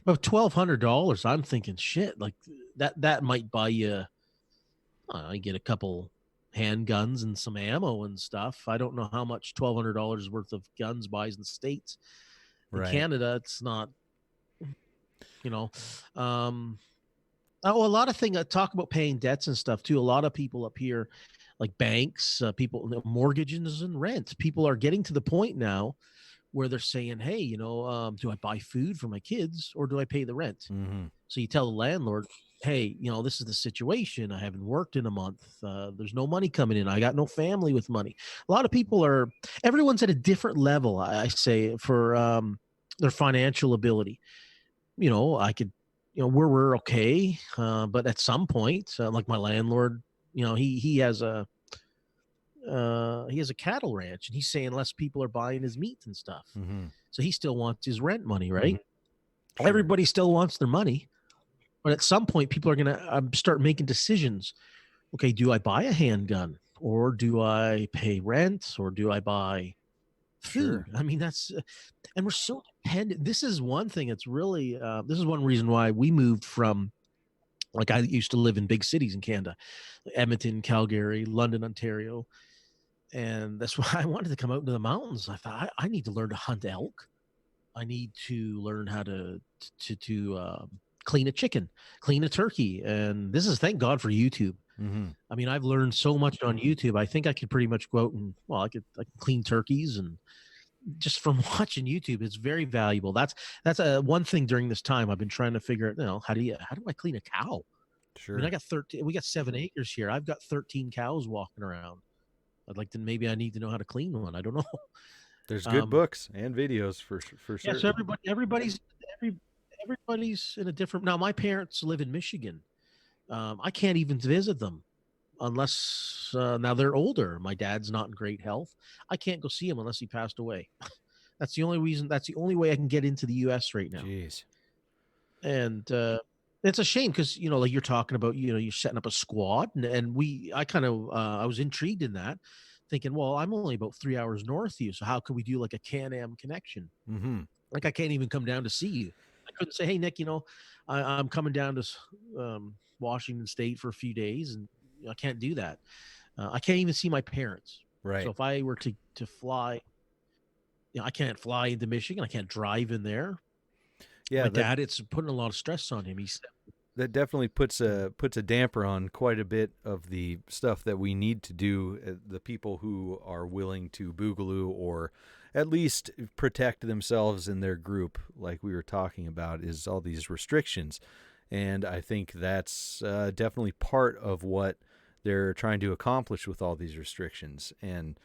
But $1,200, I'm thinking, shit, like that might buy you. I get a couple handguns and some ammo and stuff. I don't know how much $1,200 worth of guns buys in the States. In Canada, it's not. A lot of things talk about paying debts and stuff too. A lot of people up here, like banks, people, mortgages and rent. People are getting to the point now where they're saying, hey, do I buy food for my kids or do I pay the rent? So you tell the landlord, hey, this is the situation. I haven't worked in a month. There's no money coming in. I got no family with money. A lot of people everyone's at a different level, I say, for their financial ability. I could, we're okay. But at some point, like my landlord, he has a cattle ranch, and he's saying less people are buying his meat and stuff. Mm-hmm. So he still wants his rent money, right? Sure. Everybody still wants their money. But at some point, people are going to start making decisions. Okay, do I buy a handgun, or do I pay rent, or do I buy food? Sure. I mean, and we're so dependent. This is one thing that's really, this is one reason why we moved from, like, I used to live in big cities in Canada, Edmonton, Calgary, London, Ontario. And that's why I wanted to come out into the mountains. I thought I need to learn to hunt elk. I need to learn how to clean a chicken, clean a turkey. And this is, thank God for YouTube. Mm-hmm. I mean, I've learned so much on YouTube. I think I could pretty much go out and, I can clean turkeys, and just from watching YouTube, it's very valuable. That's one thing during this time I've been trying to figure out, how do I clean a cow? Sure. I mean, we got 7 acres here. I've got 13 cows walking around. Maybe I need to know how to clean one. I don't know. There's good books and videos for sure. Yeah, so everybody's in a different. Now, my parents live in Michigan. I can't even visit them unless now they're older. My dad's not in great health. I can't go see him unless he passed away. That's the only reason. That's the only way I can get into the U.S. right now. Jeez. And it's a shame because, like you're talking about, you're setting up a squad, and I was intrigued in that, thinking, well, I'm only about 3 hours north of you, so how could we do like a Can-Am connection? Mm-hmm. Like, I can't even come down to see you. I couldn't say, hey, Nick, I'm coming down to Washington State for a few days, and I can't do that. I can't even see my parents. Right. So if I were to fly, I can't fly into Michigan. I can't drive in there. Yeah, my dad, it's putting a lot of stress on him. That definitely puts a damper on quite a bit of the stuff that we need to do. The people who are willing to Boogaloo, or at least protect themselves in their group, like we were talking about, is all these restrictions. And I think that's definitely part of what they're trying to accomplish with all these restrictions. And,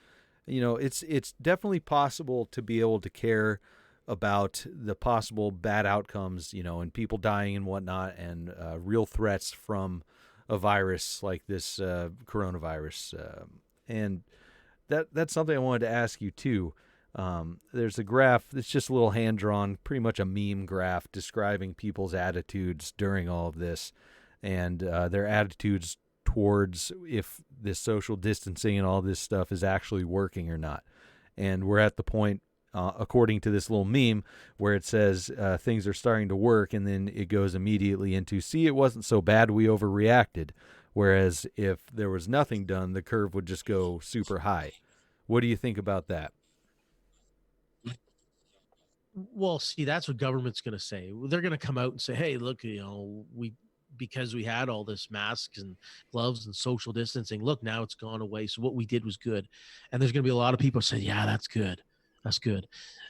it's definitely possible to be able to care about the possible bad outcomes, and people dying and whatnot, and real threats from a virus like this coronavirus. And that's something I wanted to ask you too. There's a graph that's just a little hand-drawn, pretty much a meme graph describing people's attitudes during all of this, and their attitudes towards if this social distancing and all this stuff is actually working or not. And we're at the point, according to this little meme, where it says things are starting to work, and then it goes immediately into, see, it wasn't so bad, we overreacted. Whereas if there was nothing done, the curve would just go super high. What do you think about that? Well, see, that's what government's going to say. They're going to come out and say, hey, look, because we had all this masks and gloves and social distancing, look, now it's gone away. So what we did was good. And there's going to be a lot of people say, yeah, that's good. That's good.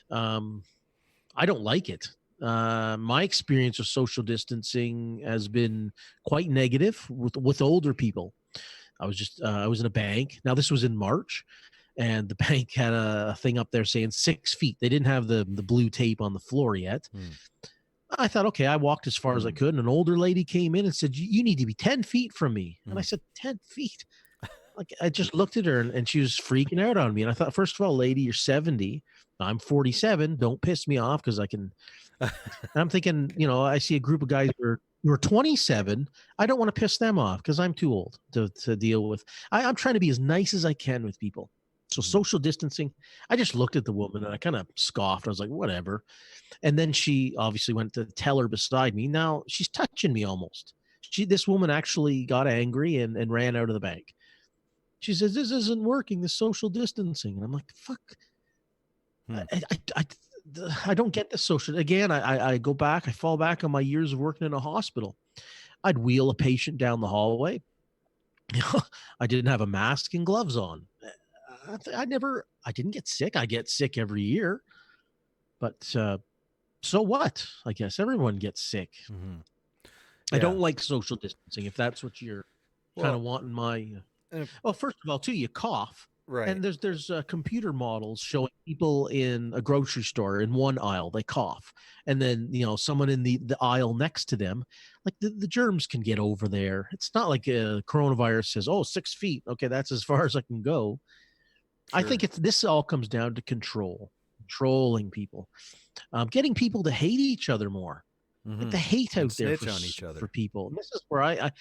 I don't like it. My experience with social distancing has been quite negative with older people. I was in a bank. Now, this was in March, and the bank had a thing up there saying 6 feet. They didn't have the blue tape on the floor yet. I thought, okay, I walked as far as I could, and an older lady came in and said, you need to be 10 feet from me. And I said, 10 feet? Like, I just looked at her, and she was freaking out on me. And I thought, first of all, lady, you're 70. I'm 47. Don't piss me off, because I can. I'm thinking, I see a group of guys who are 27. I don't want to piss them off because I'm too old to deal with. I'm trying to be as nice as I can with people. So social distancing, I just looked at the woman and I kind of scoffed. I was like, whatever. And then she obviously went to the teller beside me. Now she's touching me almost. This woman actually got angry and ran out of the bank. She says, this isn't working, the social distancing. And I'm like, fuck. I don't get the social. Again, I go back, I fall back on my years of working in a hospital. I'd wheel a patient down the hallway. I didn't have a mask and gloves on. I didn't get sick. I get sick every year, but so what? I guess everyone gets sick. Mm-hmm. I Yeah. don't like social distancing. If that's what you're kind of wanting my. Well, first of all, too, you cough. Right. And there's computer models showing people in a grocery store in one aisle, they cough. And then, someone in the aisle next to them, like the germs can get over there. It's not like a coronavirus says, 6 feet. Okay, that's as far as I can go. I think this all comes down to controlling people, getting people to hate each other more. Like the hate out there on each other for people. And this is where I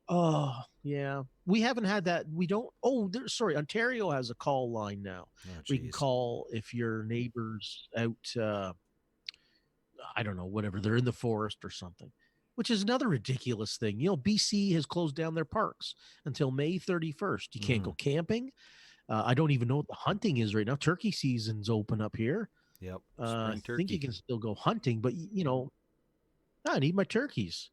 oh yeah, we haven't had that. We don't. Oh, sorry. Ontario has a call line now. We can call if your neighbor's out. I don't know, whatever. They're in the forest or something, which is another ridiculous thing. BC has closed down their parks until May 31st. You can't go camping. I don't even know what the hunting is right now. Turkey season's open up here. Yep. I think you can still go hunting, but I need my turkeys.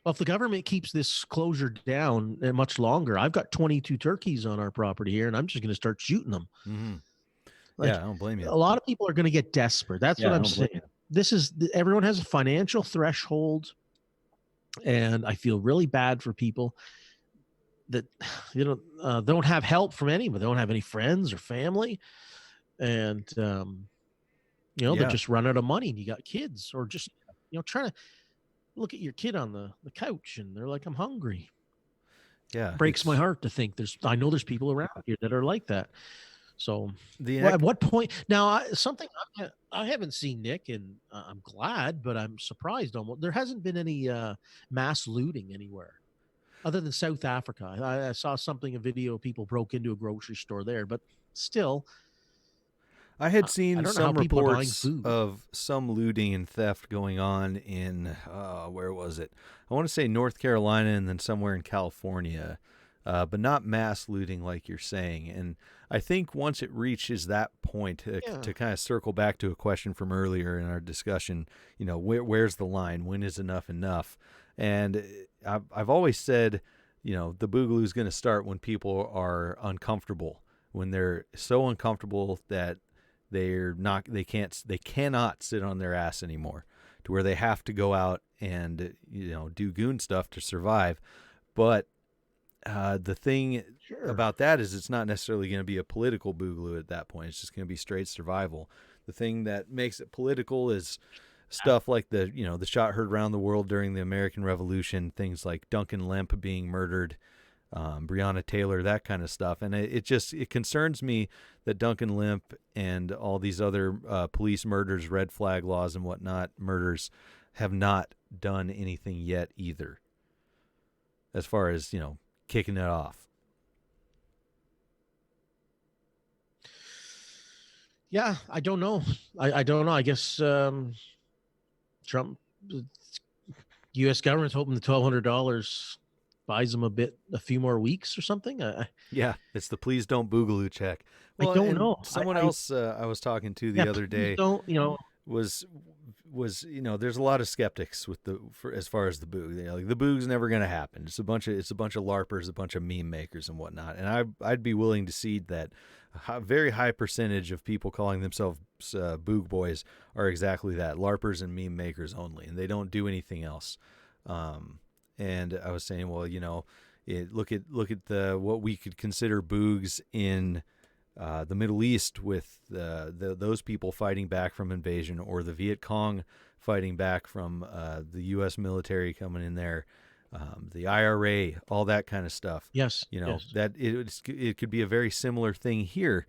Well, if the government keeps this closure down much longer, I've got 22 turkeys on our property here, and I'm just going to start shooting them. I don't blame you. A lot of people are going to get desperate. That's what I'm saying. Everyone has a financial threshold, and I feel really bad for people that don't have help from anyone. They don't have any friends or family, and they just run out of money. And you got kids, or just trying to look at your kid on the couch and they're like, I'm hungry. Yeah. Breaks my heart to think I know there's people around here that are like that. So at what point now, something I haven't seen, Nick, and I'm glad, but I'm surprised almost. There hasn't been any mass looting anywhere other than South Africa. I saw a video of people broke into a grocery store there, but still, I had seen some reports food. of some looting and theft going on in, where was it? I want to say North Carolina and then somewhere in California, but not mass looting like you're saying. And I think once it reaches that point, to kind of circle back to a question from earlier in our discussion, where's the line? When is enough enough? And I've always said, the Boogaloo is going to start when people are uncomfortable, when they're so uncomfortable that they cannot sit on their ass anymore, to where they have to go out and do goon stuff to survive. But the thing about that is it's not necessarily going to be a political Boogaloo at that point. It's just going to be straight survival. The thing that makes it political is stuff like the shot heard around the world during the American Revolution, things like Duncan Lemp being murdered, Breonna Taylor, that kind of stuff. And it concerns me that Duncan Lemp and all these other police murders, red flag laws and whatnot, murders have not done anything yet either, as far as, kicking it off. Yeah, I don't know. I don't know. I guess Trump, U.S. government's hoping the $1,200 buys them a few more weeks or something. Yeah, it's the please don't Boogaloo check. Well, I don't know. Someone else I was talking to the other day was there's a lot of skeptics with as far as the Boog. The Boog's never going to happen. It's a bunch of LARPers, a bunch of meme makers and whatnot. And I'd be willing to cede that a very high percentage of people calling themselves Boog boys are exactly that, LARPers and meme makers only, and they don't do anything else. And I was saying, well, look at what we could consider Boogs in the Middle East, with those people fighting back from invasion, or the Viet Cong fighting back from the U.S. military coming in there, the IRA, all that kind of stuff. Yes, that it could be a very similar thing here.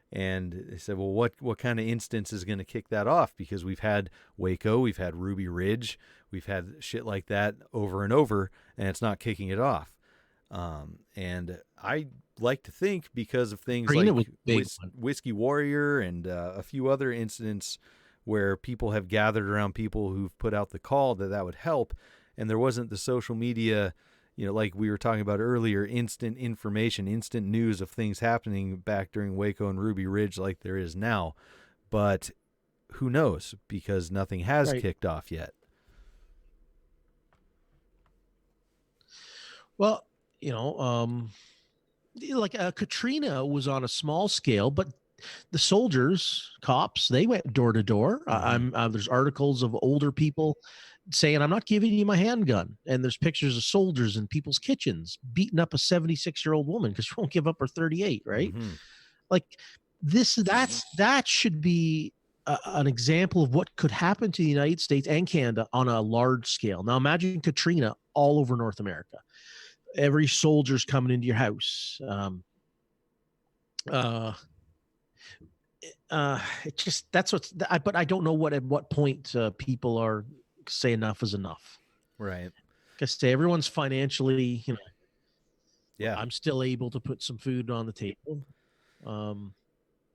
And they said, well, what kind of instance is going to kick that off? Because we've had Waco, we've had Ruby Ridge, we've had shit like that over and over, and it's not kicking it off. And I like to think, because of things like Whiskey Warrior and a few other incidents where people have gathered around people who've put out the call, that would help. And there wasn't the social media, like we were talking about earlier, instant information, instant news of things happening back during Waco and Ruby Ridge like there is now. But who knows, because nothing has kicked off yet. Well, like Katrina was on a small scale, but the soldiers, cops, they went door to door. There's articles of older people saying, I'm not giving you my handgun. And there's pictures of soldiers in people's kitchens beating up a 76-year-old woman because she won't give up her 38, right? Like that should be an example of what could happen to the United States and Canada on a large scale. Now imagine Katrina all over North America. Every soldier's coming into your house. It just, that's what's, but I don't know at what point people are say enough is enough. Right. Because everyone's financially, yeah, I'm still able to put some food on the table.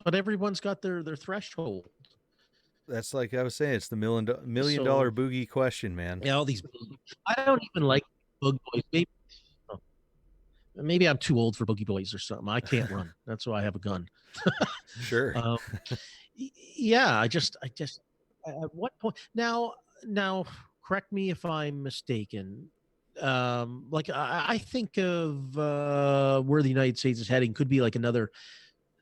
But everyone's got their threshold. That's like I was saying, it's the million dollar boogie question, man. Yeah, all these, I don't even like bug boys. Maybe I'm too old for boogie boys or something. I can't run. That's why I have a gun. Sure. Yeah, I just at what point now correct me if I'm mistaken. Like I think of where the United States is heading could be like another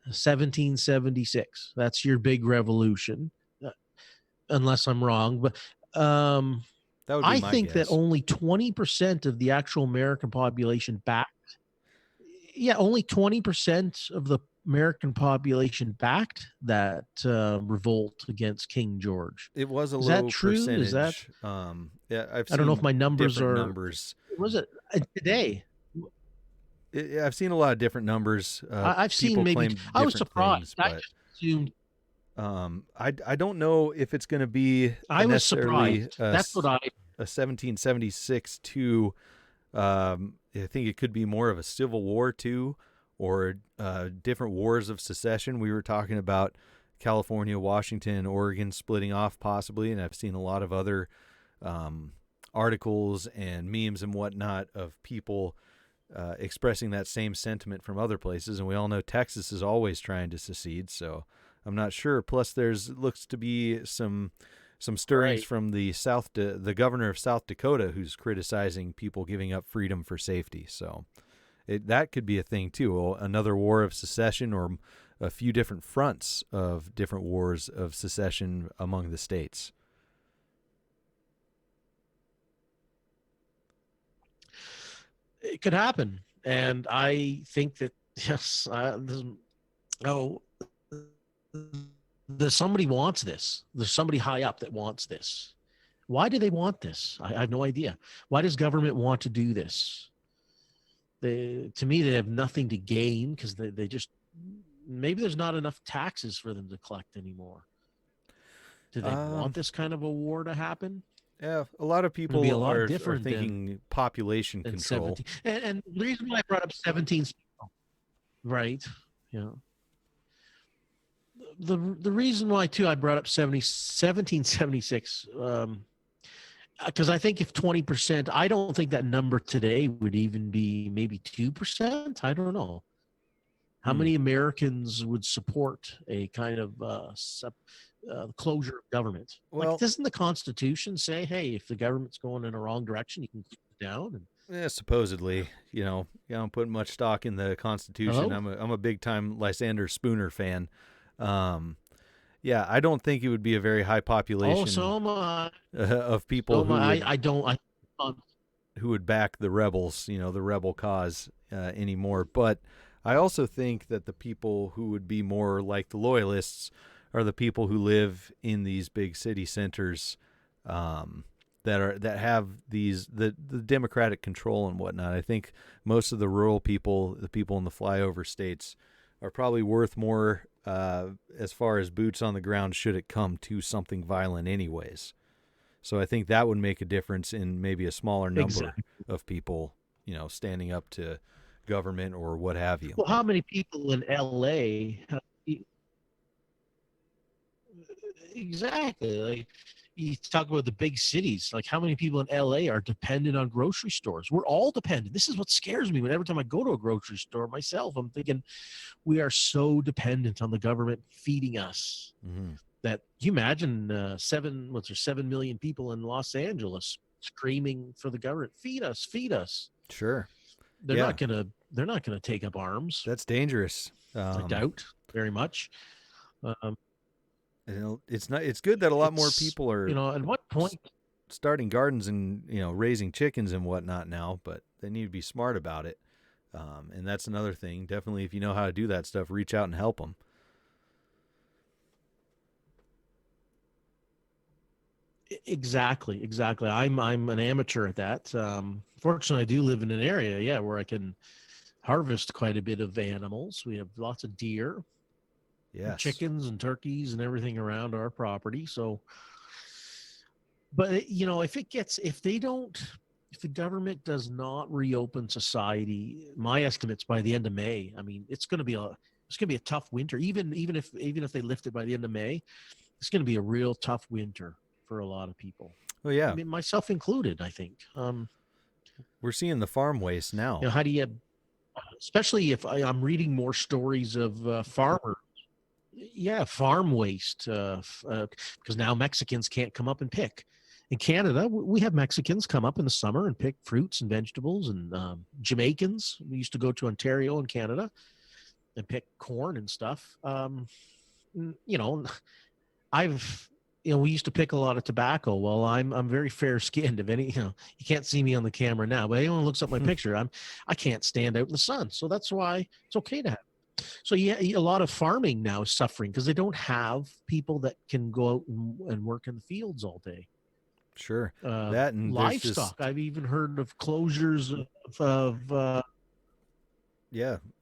1776. That's your big revolution, unless I'm wrong. But that would be I my think guess. that only 20% of the actual American population only 20% of the American population backed that revolt against King George. It was a Is low that true? percentage. Is that? Yeah, I don't know if my numbers are numbers. Was it today? I've seen a lot of different numbers. I've seen maybe. I was surprised. Things, I just assumed. I don't know if it's going to be. I was surprised. That's what a 1776 to. I think it could be more of a Civil War too, or different wars of secession. We were talking about California, Washington, Oregon splitting off possibly, and I've seen a lot of other articles and memes and whatnot of people expressing that same sentiment from other places. And we all know Texas is always trying to secede, so I'm not sure. Plus, looks to be some stirrings from the governor of South Dakota, who's criticizing people giving up freedom for safety. So that could be a thing too. Another war of secession, or a few different fronts of different wars of secession among the states. It could happen, and I think that yes. Somebody wants this. There's somebody high up that wants this. Why do they want this? I have no idea. Why does government want to do this? To me, they have nothing to gain because they just, maybe there's not enough taxes for them to collect anymore. Do they want this kind of a war to happen? Yeah, a lot of people are thinking population control. And the reason why I brought up 17, right? Yeah. The reason why too I brought up 1776 because I think if 20%, I don't think that number today would even be maybe 2%. I don't know how many Americans would support a kind of closure of government. Well, like, doesn't the Constitution say, hey, if the government's going in a wrong direction, you can close it down? Yeah, supposedly, I don't put much stock in the Constitution. Hello? I'm a big time Lysander Spooner fan. Yeah, I don't think it would be a very high population of people who would back the rebels, the rebel cause anymore. But I also think that the people who would be more like the loyalists are the people who live in these big city centers that have the democratic control and whatnot. I think most of the rural people, the people in the flyover states, are probably worth more as far as boots on the ground should it come to something violent anyways. So I think that would make a difference in maybe a smaller number of people, standing up to government or what have you. Well, how many people in LA? Exactly. Like, you talk about the big cities, like how many people in LA are dependent on grocery stores? We're all dependent. This is what scares me. Every time I go to a grocery store myself, I'm thinking we are so dependent on the government feeding us that you imagine 7 million people in Los Angeles screaming for the government, feed us, feed us. Sure. They're not gonna take up arms. That's dangerous. I doubt. very much. It's good that a lot more people are, at what point starting gardens and, raising chickens and whatnot now, but they need to be smart about it. And that's another thing. Definitely, if you know how to do that stuff, reach out and help them. Exactly. I'm an amateur at that. Fortunately, I do live in an area, where I can harvest quite a bit of animals. We have lots of deer, and Yes. chickens, and turkeys, and everything around our property. So, but if the government does not reopen society, my estimates by the end of May, I mean, it's going to be a tough winter. Even if they lift it by the end of May, it's going to be a real tough winter for a lot of people. Well, yeah. I mean, myself included, I think. We're seeing the farm waste now. How do you, especially if I'm reading more stories of farmers. Yeah, farm waste, because now Mexicans can't come up and pick. In Canada, we have Mexicans come up in the summer and pick fruits and vegetables, and Jamaicans. We used to go to Ontario in Canada and pick corn and stuff. We used to pick a lot of tobacco. Well, I'm very fair skinned. If any, you can't see me on the camera now, but anyone looks up my picture, I can't stand out in the sun. So that's why it's okay to have. So a lot of farming now is suffering because they don't have people that can go out and work in the fields all day. Sure. That and livestock. I've even heard of closures of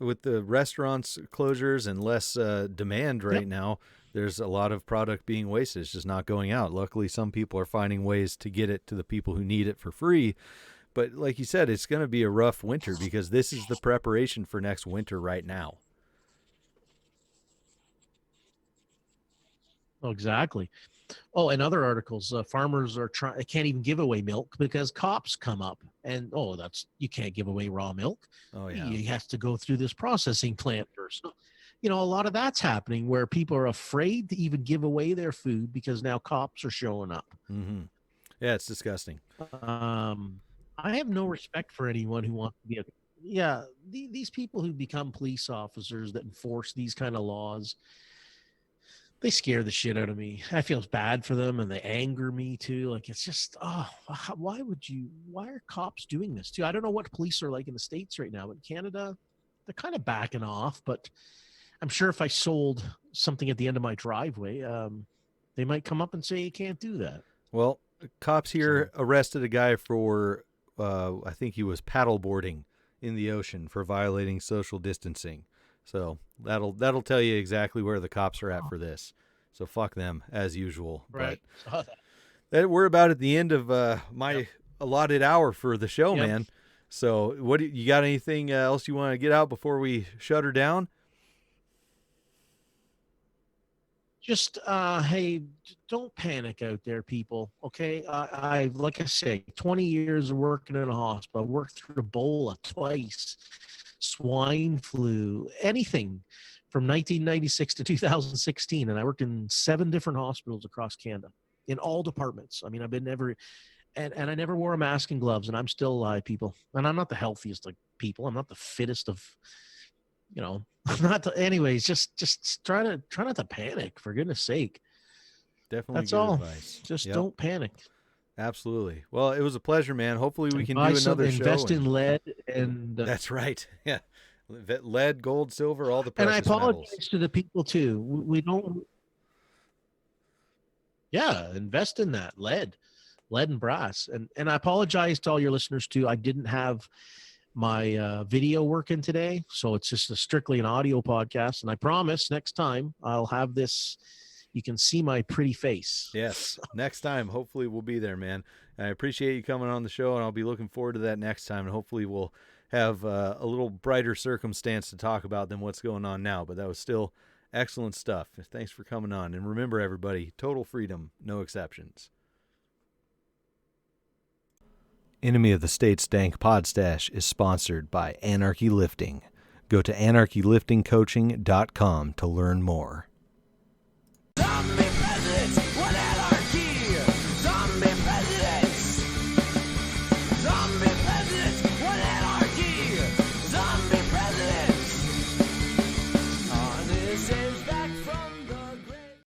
with the restaurants closures and less demand right now, there's a lot of product being wasted. It's just not going out. Luckily, some people are finding ways to get it to the people who need it for free. But like you said, it's going to be a rough winter because this is the preparation for next winter right now. Oh, exactly. Oh, and other articles, farmers can't even give away milk because cops come up and, you can't give away raw milk. Oh, yeah. You have to go through this processing plant first. So, a lot of that's happening where people are afraid to even give away their food because now cops are showing up. Mm-hmm. Yeah, it's disgusting. I have no respect for anyone who wants to be these people who become police officers that enforce these kind of laws. They scare the shit out of me. I feel bad for them and they anger me too. Like, it's just, why are cops doing this too? I don't know what police are like in the States right now, but in Canada, they're kind of backing off, but I'm sure if I sold something at the end of my driveway, they might come up and say, you can't do that. Well, cops here arrested a guy for, I think he was paddleboarding in the ocean for violating social distancing. So that'll tell you exactly where the cops are at for this. So fuck them as usual. Right. But we're about at the end of my allotted hour for the show, man. So you got anything else you want to get out before we shut her down? Just, hey, don't panic out there, people. Okay. I like I say, 20 years of working in a hospital. I worked through Ebola twice. Swine flu, anything from 1996 to 2016. And I worked in 7 different hospitals across Canada in all departments. I mean, I've been and I never wore a mask and gloves, and I'm still alive, people. And I'm not the healthiest of people. I'm not the fittest of, I'm not anyways, just try not to panic, for goodness sake. Definitely. That's all. Advice. Just don't panic. Absolutely. Well, it was a pleasure, man. Hopefully we can do another show. Invest in lead and that's right. Yeah. Lead, gold, silver, all the precious metals. And I apologize metals. to the people too. We don't. Yeah, invest in that lead and brass. And I apologize to all your listeners too. I didn't have my video working today, so it's just strictly an audio podcast. And I promise next time I'll have this. You can see my pretty face. Yes. Next time, hopefully we'll be there, man. I appreciate you coming on the show, and I'll be looking forward to that next time. And hopefully we'll have a little brighter circumstance to talk about than what's going on now. But that was still excellent stuff. Thanks for coming on. And remember, everybody, total freedom, no exceptions. Enemy of the State's Dank Podstash is sponsored by Anarchy Lifting. Go to anarchyliftingcoaching.com to learn more.